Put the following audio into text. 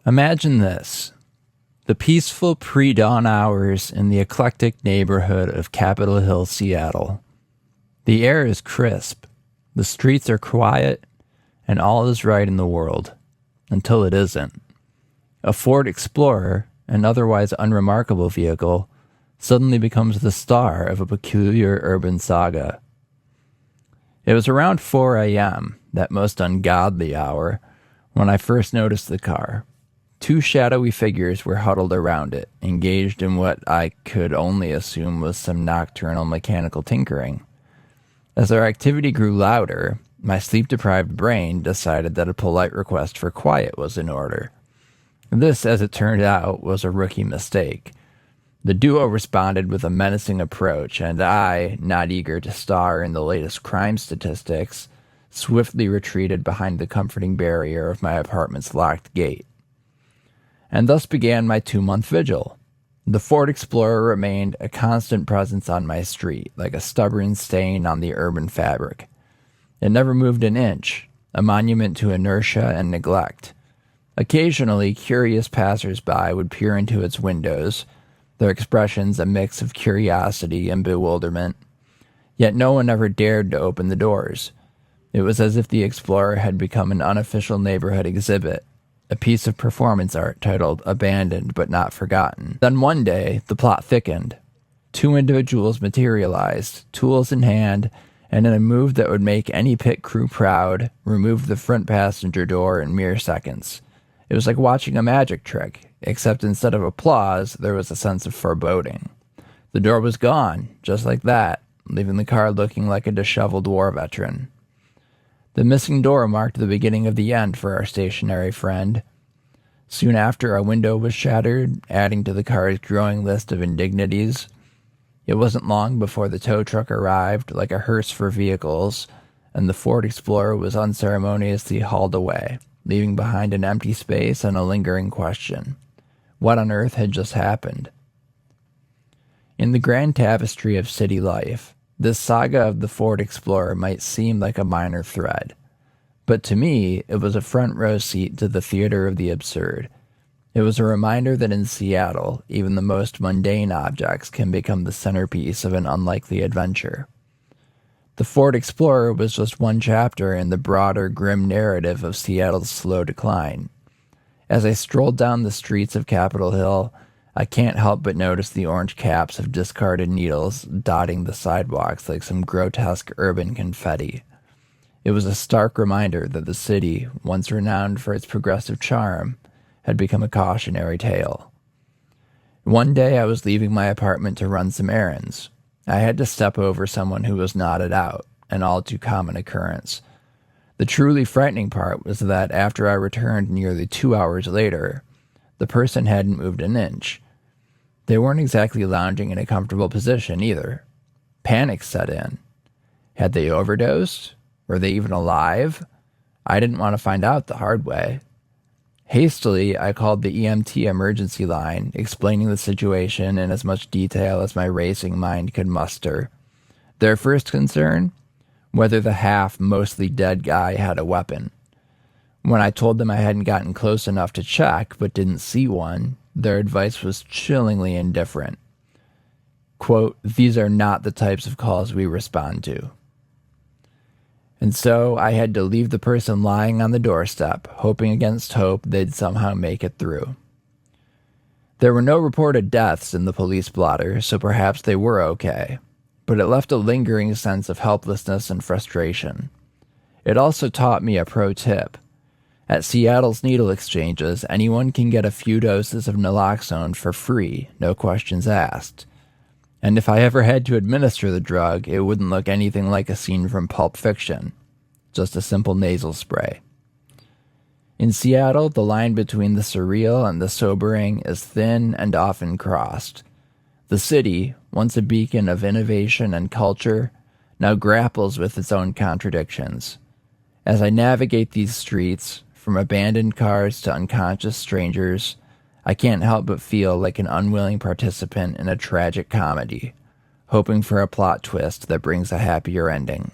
Imagine this. The peaceful pre-dawn hours in the eclectic neighborhood of Capitol Hill, Seattle. The air is crisp, the streets are quiet, and all is right in the world, until it isn't. A Ford Explorer, an otherwise unremarkable vehicle, suddenly becomes the star of a peculiar urban saga. It was around 4 a.m., that most ungodly hour, when I first noticed the car. Two shadowy figures were huddled around it, engaged in what I could only assume was some nocturnal mechanical tinkering. As their activity grew louder, my sleep-deprived brain decided that a polite request for quiet was in order. This, as it turned out, was a rookie mistake. The duo responded with a menacing approach, and I, not eager to star in the latest crime statistics, swiftly retreated behind the comforting barrier of my apartment's locked gate. And thus began my 2-month vigil. The Ford Explorer remained a constant presence on my street, like a stubborn stain on the urban fabric. It never moved an inch, a monument to inertia and neglect. Occasionally, curious passers-by would peer into its windows, their expressions a mix of curiosity and bewilderment. Yet no one ever dared to open the doors. It was as if the Explorer had become an unofficial neighborhood exhibit, a piece of performance art titled Abandoned But Not Forgotten. Then one day, the plot thickened. Two individuals materialized, tools in hand, and in a move that would make any pit crew proud, removed the front passenger door in mere seconds. It was like watching a magic trick, except instead of applause, there was a sense of foreboding. The door was gone, just like that, leaving the car looking like a disheveled war veteran. The missing door marked the beginning of the end for our stationary friend. Soon after, a window was shattered, adding to the car's growing list of indignities. It wasn't long before the tow truck arrived, like a hearse for vehicles, and the Ford Explorer was unceremoniously hauled away, leaving behind an empty space and a lingering question. What on earth had just happened? In the grand tapestry of city life, this saga of the Ford Explorer might seem like a minor thread, but to me, it was a front row seat to the theater of the absurd. It was a reminder that in Seattle, even the most mundane objects can become the centerpiece of an unlikely adventure. The Ford Explorer was just one chapter in the broader, grim narrative of Seattle's slow decline. As I strolled down the streets of Capitol Hill, I can't help but notice the orange caps of discarded needles dotting the sidewalks like some grotesque urban confetti. It was a stark reminder that the city, once renowned for its progressive charm, had become a cautionary tale. One day I was leaving my apartment to run some errands. I had to step over someone who was nodded out, an all too common occurrence. The truly frightening part was that after I returned nearly 2 hours later, the person hadn't moved an inch. They weren't exactly lounging in a comfortable position either. Panic set in. Had they overdosed? Were they even alive? I didn't want to find out the hard way. Hastily, I called the EMT emergency line, explaining the situation in as much detail as my racing mind could muster. Their first concern? Whether the half-mostly dead guy had a weapon. When I told them I hadn't gotten close enough to check, but didn't see one, their advice was chillingly indifferent. Quote, "These are not the types of calls we respond to." And so I had to leave the person lying on the doorstep, hoping against hope they'd somehow make it through. There were no reported deaths in the police blotter, so perhaps they were okay, but it left a lingering sense of helplessness and frustration. It also taught me a pro tip. At Seattle's needle exchanges, anyone can get a few doses of Naloxone for free, no questions asked. And if I ever had to administer the drug, it wouldn't look anything like a scene from Pulp Fiction. Just a simple nasal spray. In Seattle, the line between the surreal and the sobering is thin and often crossed. The city, once a beacon of innovation and culture, now grapples with its own contradictions. As I navigate these streets, from abandoned cars to unconscious strangers, I can't help but feel like an unwilling participant in a tragic comedy, hoping for a plot twist that brings a happier ending.